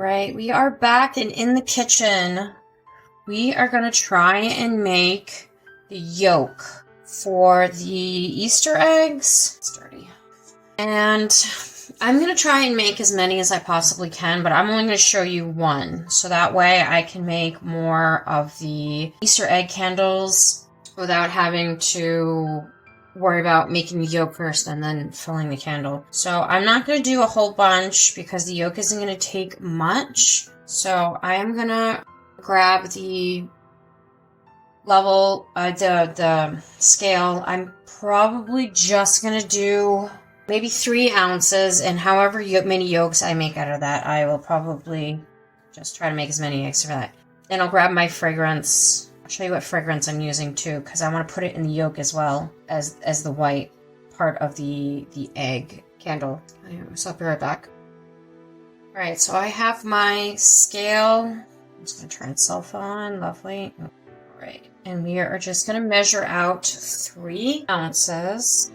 Alright, we are back and in the kitchen. We are going to try and make the yolk for the Easter eggs. It's dirty. And I'm going to try and make as many as I possibly can, but I'm only going to show you one. So that way I can make more of the Easter egg candles without having to worry about making the yolk first and then filling the candle. So I'm not going to do a whole bunch because the yolk isn't going to take much. So I am going to grab the level, the scale. I'm probably just going to do maybe 3 ounces, and however many yolks I make out of that, I will probably just try to make as many eggs for that. Then I'll grab my fragrance. I'll show you what fragrance I'm using too, because I want to put it in the yolk as well as the white part of the egg candle. So I'll be right back. Alright, so I have my scale. I'm just going to turn itself on. Lovely. Alright, and we are just going to measure out 3 ounces.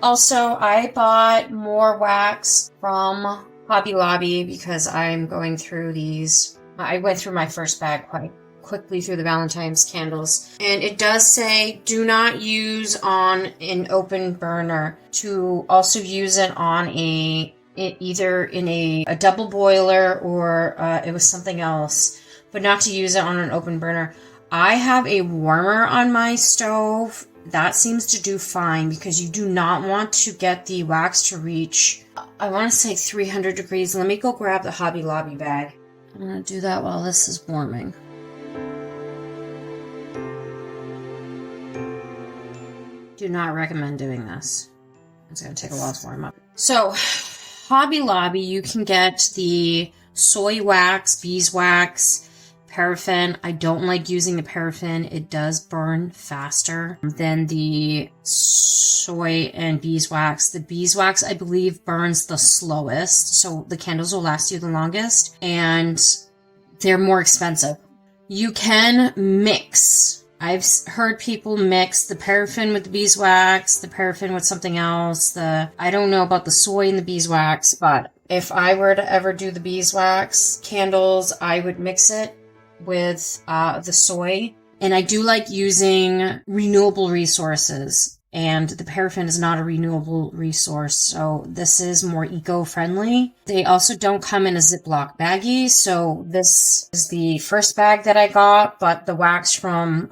Also, I bought more wax from Hobby Lobby because I'm going through these. I went through my first bag quite quickly through the Valentine's candles. And it does say do not use on an open burner, to also use it on either in a double boiler or it was something else, but not to use it on an open burner. I have a warmer on my stove. That seems to do fine because you do not want to get the wax to reach, I want to say 300 degrees. Let me go grab the Hobby Lobby bag. I'm going to do that while this is warming. Do not recommend doing this. It's going to take a while to warm up. So, Hobby Lobby, you can get the soy wax, beeswax, paraffin. I don't like using the paraffin. It does burn faster than the soy and beeswax. The beeswax, I believe, burns the slowest, so the candles will last you the longest, and they're more expensive. You can mix. I've heard people mix the paraffin with the beeswax, the paraffin with something else. I don't know about the soy and the beeswax, but if I were to ever do the beeswax candles, I would mix it with the soy. And I do like using renewable resources, and the paraffin is not a renewable resource, so this is more eco-friendly. They also don't come in a Ziploc baggie, so this is the first bag that I got, but the wax from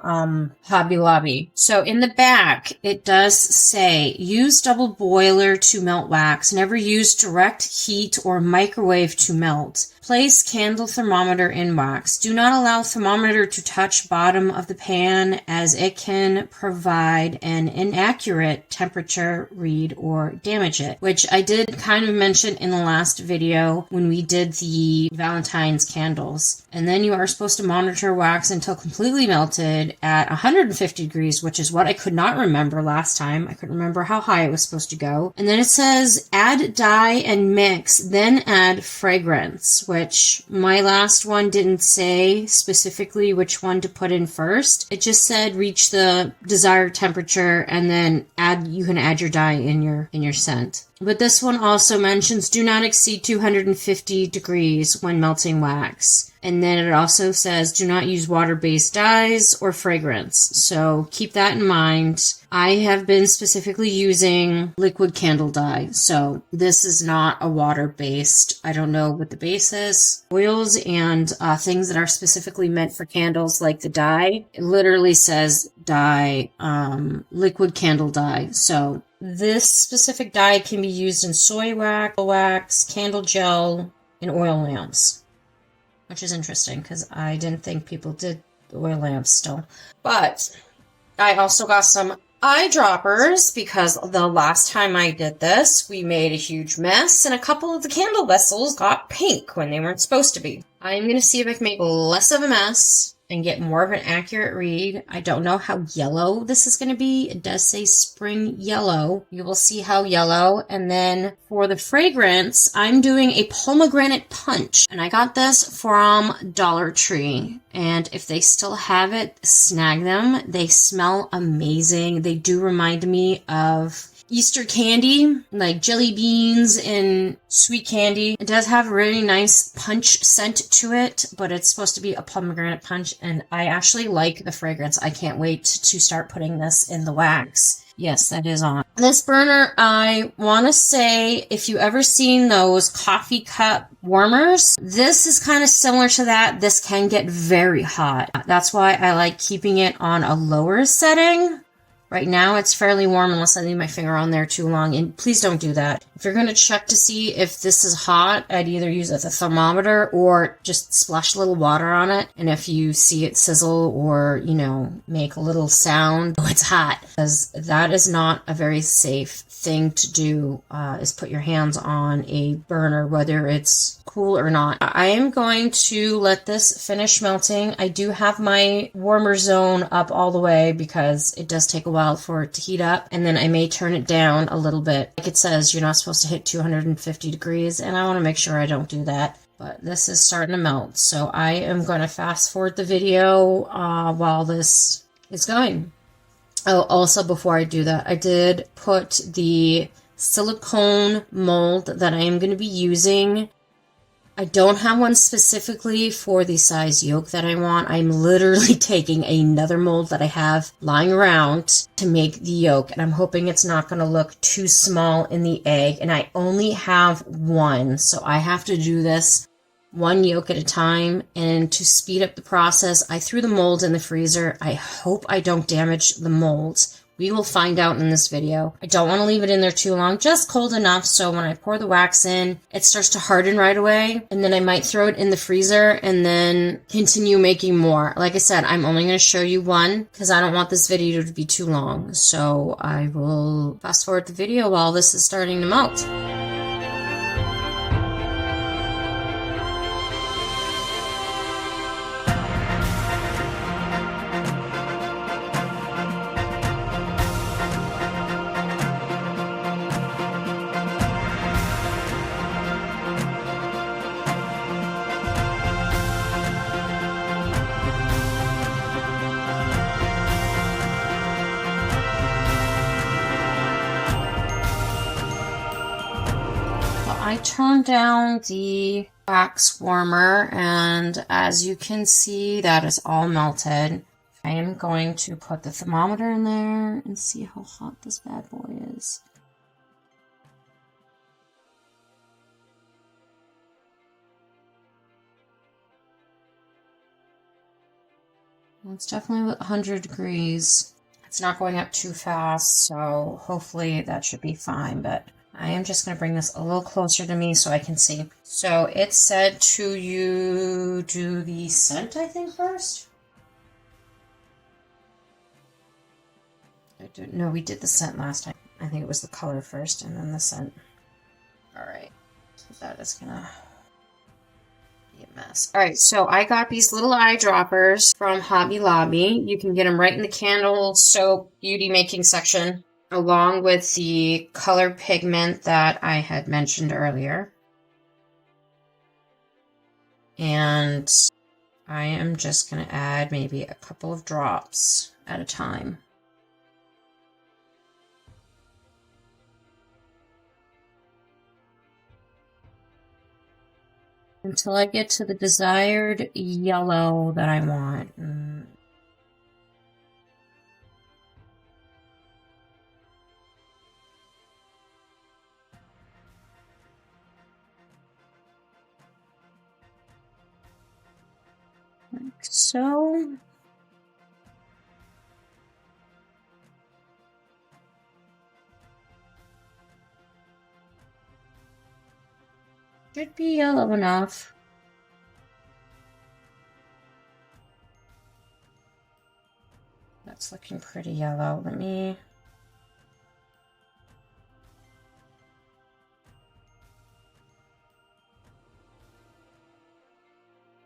Hobby Lobby. So in the back, it does say, use double boiler to melt wax. Never use direct heat or microwave to melt. Place candle thermometer in wax. Do not allow thermometer to touch bottom of the pan, as it can provide an inaccurate temperature read or damage it, which I did kind of mention in the last video when we did the Valentine's candles. And then you are supposed to monitor wax until completely melted at 150 degrees, which is what I could not remember last time. I couldn't remember how high it was supposed to go. And then it says add dye and mix, then add fragrance, which my last one didn't say specifically which one to put in first. It just said reach the desired temperature and then you can add your dye in your scent. But this one also mentions do not exceed 250 degrees when melting wax. And then it also says do not use water-based dyes or fragrance. So keep that in mind. I have been specifically using liquid candle dye. So this is not a water-based. I don't know what the base is. Oils and things that are specifically meant for candles, like the dye, it literally says dye, liquid candle dye. So this specific dye can be used in soy wax, candle gel, and oil lamps, which is interesting because I didn't think people did the oil lamps still. But I also got some eyedroppers because the last time I did this, we made a huge mess and a couple of the candle vessels got pink when they weren't supposed to be. I'm going to see if I can make less of a mess and get more of an accurate read. I don't know how yellow this is going to be. It does say spring yellow. You will see how yellow. And then for the fragrance, I'm doing a pomegranate punch. And I got this from Dollar Tree. And if they still have it, snag them. They smell amazing. They do remind me of Easter candy, like jelly beans and sweet candy. It does have a really nice punch scent to it, but it's supposed to be a pomegranate punch, and I actually like the fragrance. I can't wait to start putting this in the wax. Yes, that is on. This burner, I want to say, if you ever seen those coffee cup warmers, this is kind of similar to that. This can get very hot. That's why I like keeping it on a lower setting. Right now it's fairly warm unless I leave my finger on there too long, and please don't do that. If you're going to check to see if this is hot, I'd either use a thermometer or just splash a little water on it, and if you see it sizzle or, you know, make a little sound, oh, it's hot, because that is not a very safe thing to do, is put your hands on a burner, whether it's cool or not. I am going to let this finish melting. I do have my warmer zone up all the way because it does take a while for it to heat up, and then I may turn it down a little bit. Like it says, you're not supposed to hit 250 degrees, and I want to make sure I don't do that. But this is starting to melt, so I am going to fast forward the video while this is going. Oh, also before I do that, I did put the silicone mold that I am going to be using. I don't have one specifically for the size yolk that I want. I'm literally taking another mold that I have lying around to make the yolk, and I'm hoping it's not going to look too small in the egg, and I only have one, so I have to do this one yolk at a time. And to speed up the process, I threw the mold in the freezer. I hope I don't damage the molds. We will find out in this video. I don't want to leave it in there too long, just cold enough so when I pour the wax in, it starts to harden right away, and then I might throw it in the freezer and then continue making more. Like I said, I'm only going to show you one because I don't want this video to be too long. So I will fast forward the video while this is starting to melt. I turned down the wax warmer, and as you can see, that is all melted. I am going to put the thermometer in there and see how hot this bad boy is. Well, it's definitely 100 degrees. It's not going up too fast, so hopefully that should be fine, but I am just going to bring this a little closer to me so I can see. So it said to you do the scent, I think, first? I don't know, we did the scent last time. I think it was the color first and then the scent. Alright, so that is going to be a mess. Alright, so I got these little eyedroppers from Hobby Lobby. You can get them right in the candle, soap, beauty making section, along with the color pigment that I had mentioned earlier. And I am just going to add maybe a couple of drops at a time. Until I get to the desired yellow that I want. Like so. Should be yellow enough. That's looking pretty yellow. Let me...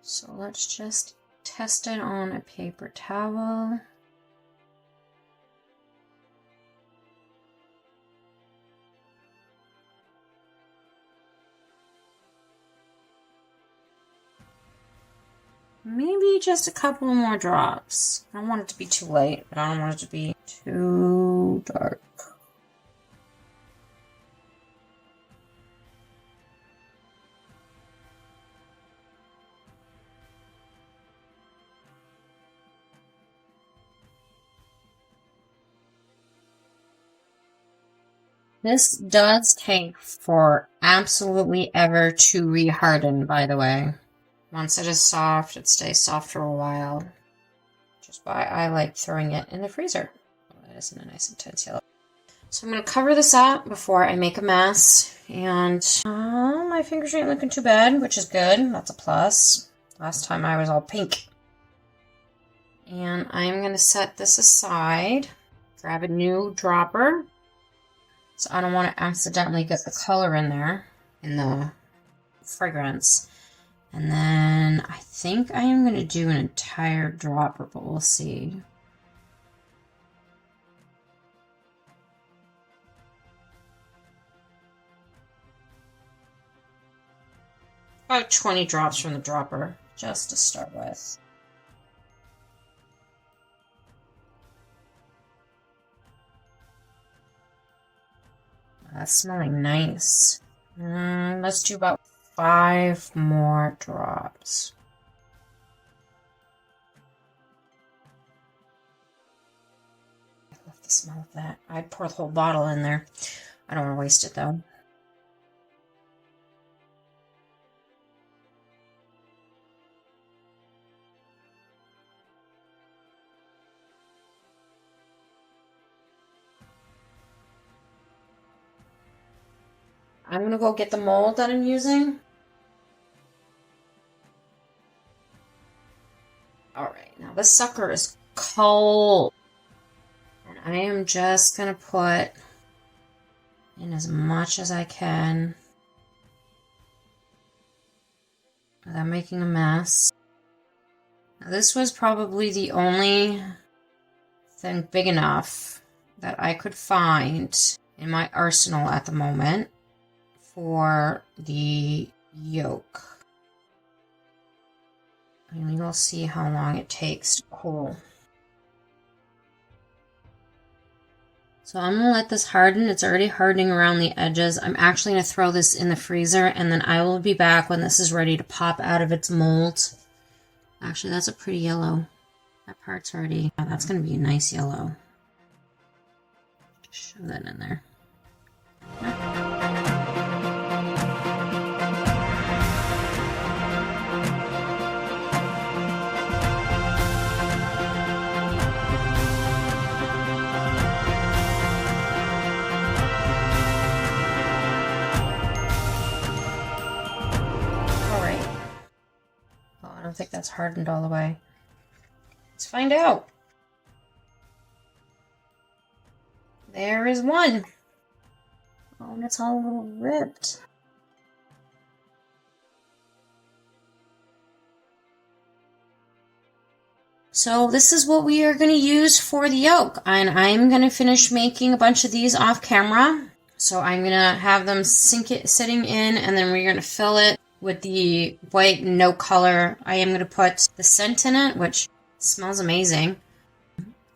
So let's just test it on a paper towel. Maybe just a couple more drops. I don't want it to be too light, but I don't want it to be too dark. This does take for absolutely ever to reharden, by the way. Once it is soft, it stays soft for a while. Which is why I like throwing it in the freezer. Oh, that isn't a nice intense yellow. So I'm going to cover this up before I make a mess. And my fingers ain't looking too bad, which is good. That's a plus. Last time I was all pink. And I'm going to set this aside. Grab a new dropper. So I don't want to accidentally get the color in there, in the fragrance. And then I think I am going to do an entire dropper, but we'll see. About 20 drops from the dropper, just to start with. That's smelling nice. Let's do about 5 more drops. I love the smell of that. I'd pour the whole bottle in there. I don't want to waste it though. I'm going to go get the mold that I'm using. Alright, now this sucker is cold. And I am just going to put in as much as I can without making a mess. Now, this was probably the only thing big enough that I could find in my arsenal at the moment for the yolk. And we'll see how long it takes to cool. So I'm going to let this harden. It's already hardening around the edges. I'm actually going to throw this in the freezer, and then I will be back when this is ready to pop out of its mold. Actually, that's a pretty yellow. That part's already... Oh, that's going to be a nice yellow. Just shove that in there. I don't think that's hardened all the way. Let's find out. There is one. Oh, and it's all a little ripped. So this is what we are going to use for the yolk. And I'm going to finish making a bunch of these off camera. So I'm going to have them sitting in, and then we're going to fill it with the white no color. I am going to put the scent in it, which smells amazing.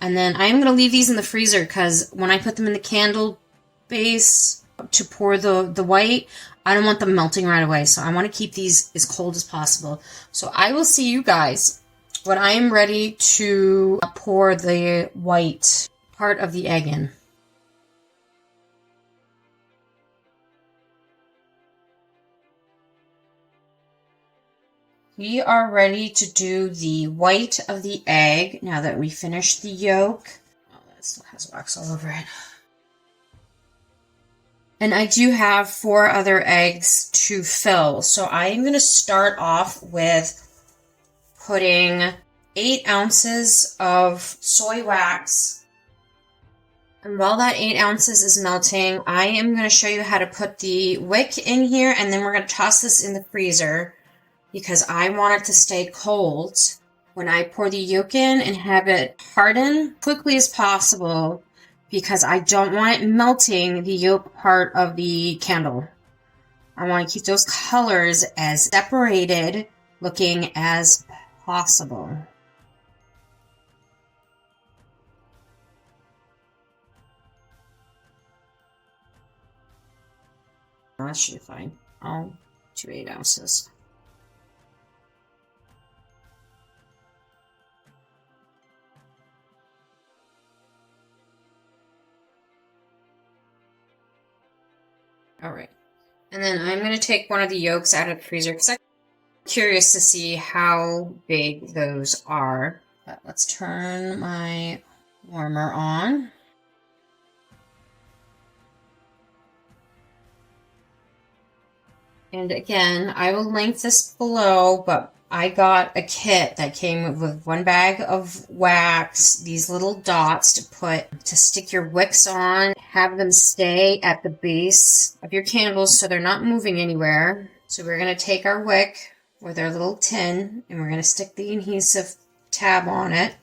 And then I am going to leave these in the freezer because when I put them in the candle base to pour the white, I don't want them melting right away. So I want to keep these as cold as possible. So I will see you guys when I am ready to pour the white part of the egg in. We are ready to do the white of the egg now that we finished the yolk. Oh, that still has wax all over it. And I do have 4 other eggs to fill. So I am going to start off with putting 8 ounces of soy wax. And while that 8 ounces is melting, I am going to show you how to put the wick in here, and then we're going to toss this in the freezer because I want it to stay cold when I pour the yolk in and have it harden quickly as possible because I don't want it melting the yolk part of the candle. I want to keep those colors as separated looking as possible. That should be fine. I'll do 8 ounces. And then I'm going to take one of the yolks out of the freezer because I'm curious to see how big those are. But let's turn my warmer on. And again, I will link this below, but I got a kit that came with 1 bag of wax, these little dots to stick your wicks on, have them stay at the base of your candles so they're not moving anywhere. So we're going to take our wick with our little tin and we're going to stick the adhesive tab on it.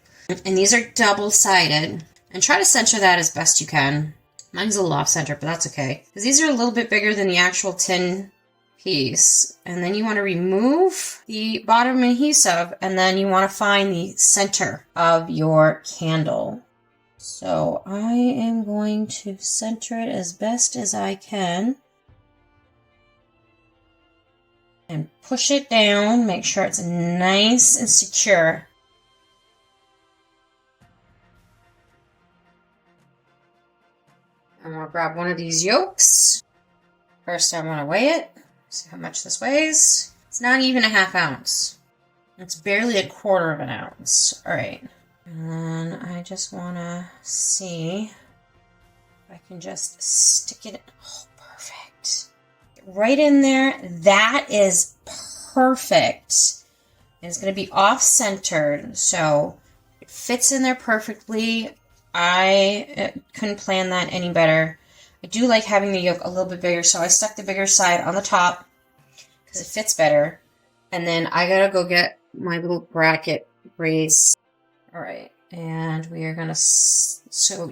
And these are double-sided. And try to center that as best you can. Mine's a little off-center, but that's okay. Because these are a little bit bigger than the actual tin piece. And then you want to remove the bottom adhesive and then you want to find the center of your candle. So I am going to center it as best as I can and push it down, make sure it's nice and secure. I'm going to grab one of these yolks. First I want to weigh it. See how much this weighs. It's not even a ½ ounce. It's barely a ¼ ounce. Alright. And then I just want to see if I can just stick it. Oh, perfect. Right in there. That is perfect. And it's going to be off-centered. So it fits in there perfectly. I couldn't plan that any better. I do like having the yolk a little bit bigger, so I stuck the bigger side on the top because it fits better. And then I gotta go get my little bracket raised. Alright, and we are gonna, so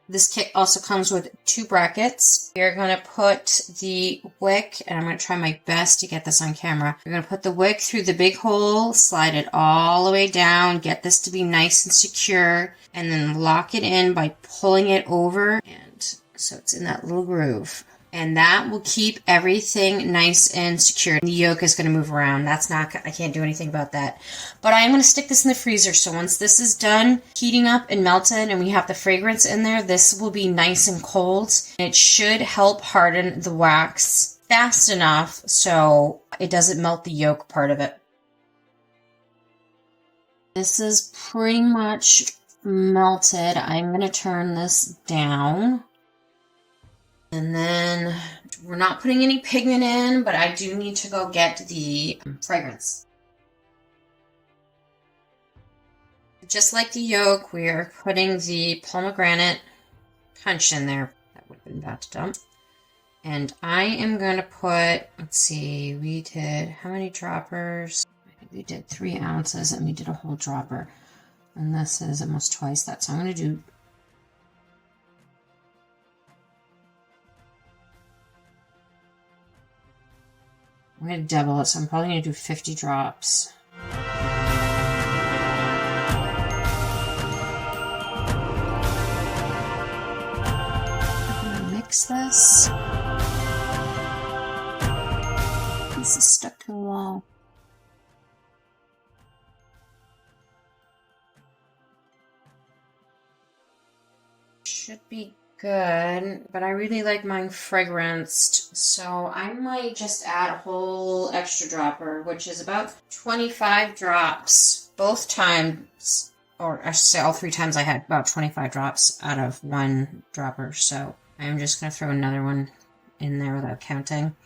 this kit also comes with 2 brackets. We are gonna put the wick, and I'm gonna try my best to get this on camera. We're gonna put the wick through the big hole, slide it all the way down, get this to be nice and secure, and then lock it in by pulling it over. And so it's in that little groove. And that will keep everything nice and secure. The yolk is going to move around. That's not, I can't do anything about that. But I'm going to stick this in the freezer. So once this is done heating up and melted and we have the fragrance in there, this will be nice and cold. And it should help harden the wax fast enough so it doesn't melt the yolk part of it. This is pretty much melted. I'm going to turn this down. And then we're not putting any pigment in, but I do need to go get the fragrance. Just like the yolk, we are putting the pomegranate punch in there. That would have been about to dump. And I am going to put, let's see, we did, how many droppers? I think we did 3 ounces and we did a whole dropper. And this is almost twice that. So I'm going to do I'm going to double it, so I'm probably going to do 50 drops. I'm going to mix this. This is stuck to the wall. Should be good, but I really like mine fragranced, so I might just add a whole extra dropper, which is about 25 drops. Both times, or I should say all 3 times I had about 25 drops out of 1 dropper, so I'm just going to throw another one in there without counting.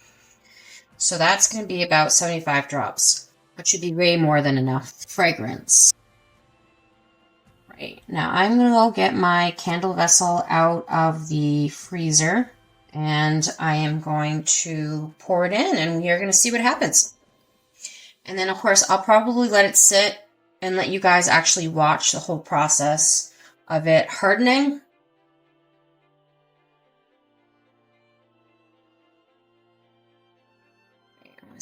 So that's going to be about 75 drops, which should be way more than enough fragrance. Right, now I'm going to go get my candle vessel out of the freezer and I am going to pour it in and we are going to see what happens. And then of course I'll probably let it sit and let you guys actually watch the whole process of it hardening.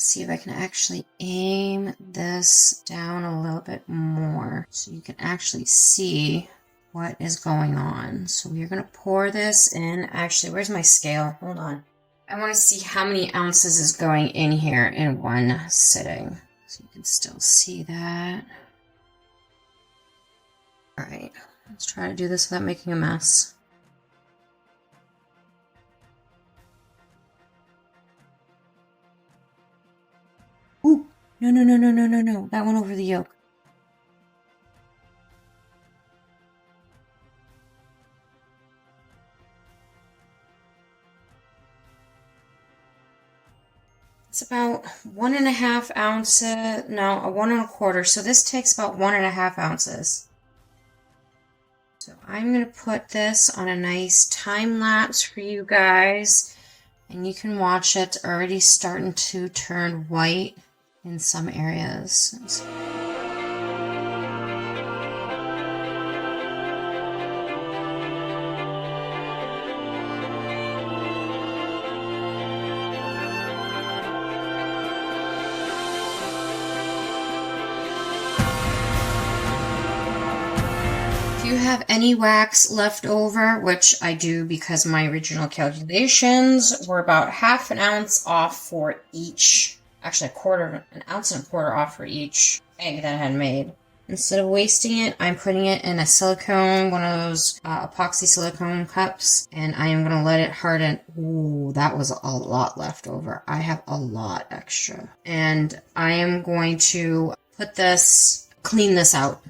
See if I can actually aim this down a little bit more so you can actually see what is going on. So we're going to pour this in. Actually, where's my scale? Hold on. I want to see how many ounces is going in here in one sitting. So you can still see that. All right, let's try to do this without making a mess. No, no, no, no, no, no, no. That went over the yolk. It's about 1.5 ounces, no, a 1 1/4. So this takes about 1.5 ounces. So I'm going to put this on a nice time lapse for you guys. And you can watch it already starting to turn white in some areas. If you have any wax left over, which I do because my original calculations were about 1/2 ounce off for each, actually 1/4 ounce and 1/4 off for each egg that I had made. Instead of wasting it, I'm putting it in a silicone, one of those epoxy silicone cups, and I am going to let it harden. Ooh, that was a lot left over. I have a lot extra. And I am going to clean this out.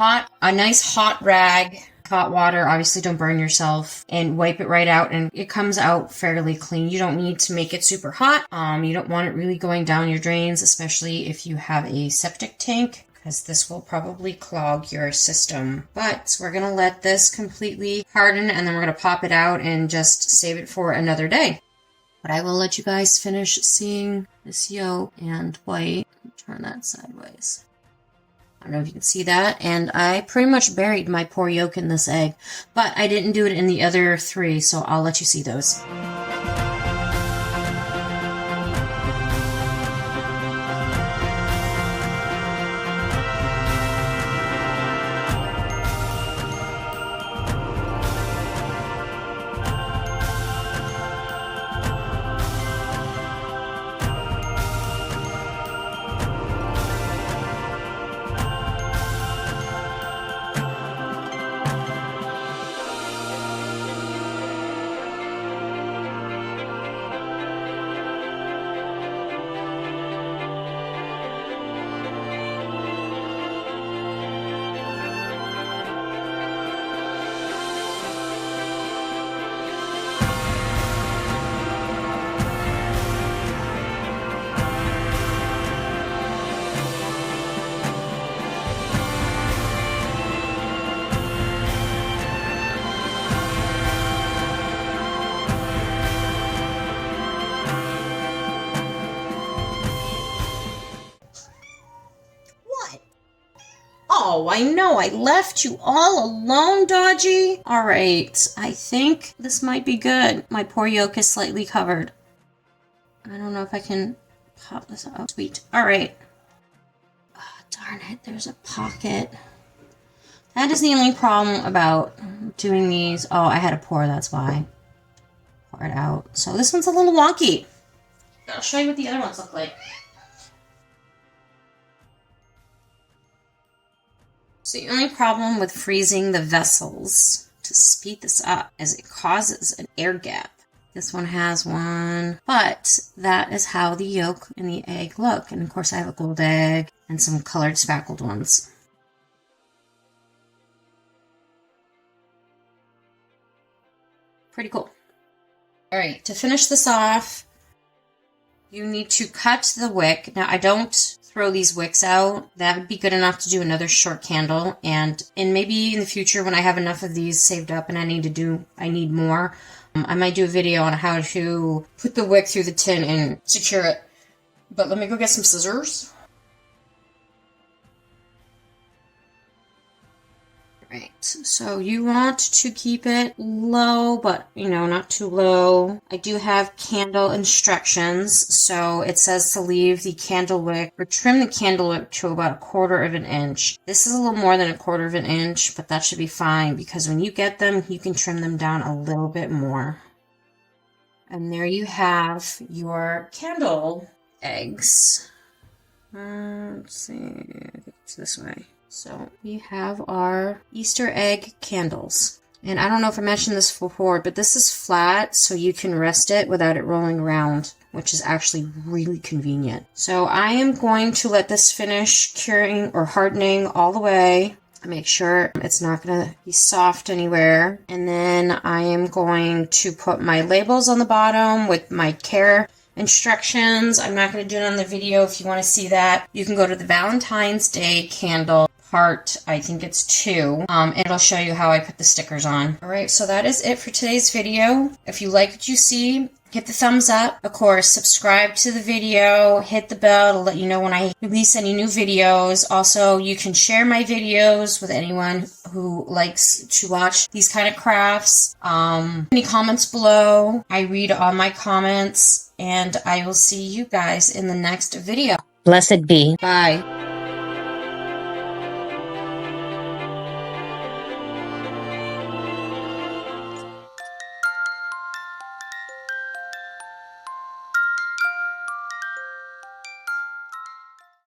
A nice hot rag, hot water, obviously don't burn yourself, and wipe it right out, and it comes out fairly clean. You don't need to make it super hot. You don't want it really going down your drains, especially if you have a septic tank, because this will probably clog your system. But we're going to let this completely harden, and then we're going to pop it out and just save it for another day. But I will let you guys finish seeing this yolk and white. Turn that sideways. I don't know if you can see that, and I pretty much buried my poor yolk in this egg, but I didn't do it in the other 3, so I'll let you see those. Oh, I know, I left you all alone, Dodgy. All right, I think this might be good. My poor yolk is slightly covered. I don't know if I can pop this out. Sweet. All right. Oh, darn it, there's a pocket. That is the only problem about doing these. Oh, I had to pour, that's why. Pour it out. So this one's a little wonky. I'll show you what the other ones look like. So the only problem with freezing the vessels to speed this up is it causes an air gap. This one has one, but that is how the yolk and the egg look. And of course I have a gold egg and some colored spackled ones. Pretty cool. All right, to finish this off, you need to cut the wick. Now I don't throw these wicks out. That would be good enough to do another short candle, and maybe in the future when I have enough of these saved up and I need more, I might do a video on how to put the wick through the tin and secure it. But let me go get some scissors. Right, so you want to keep it low, but, not too low. I do have candle instructions, so it says to leave the candle wick, or trim the candle wick to about 1/4 of an inch. This is a little more than 1/4 of an inch, but that should be fine, because when you get them, you can trim them down a little bit more. And there you have your candle eggs. Let's see, I think it's this way. So we have our Easter egg candles. And I don't know if I mentioned this before, but this is flat, so you can rest it without it rolling around, which is actually really convenient. So I am going to let this finish curing or hardening all the way. Make sure it's not going to be soft anywhere. And then I am going to put my labels on the bottom with my care instructions. I'm not going to do it on the video. If you want to see that, you can go to the Valentine's Day candle part, I think it's 2, and it'll show you how I put the stickers on. Alright, so that is it for today's video. If you like what you see, hit the thumbs up. Of course, subscribe to the video, hit the bell to let you know when I release any new videos. Also, you can share my videos with anyone who likes to watch these kind of crafts. Any comments below. I read all my comments, and I will see you guys in the next video. Blessed be. Bye.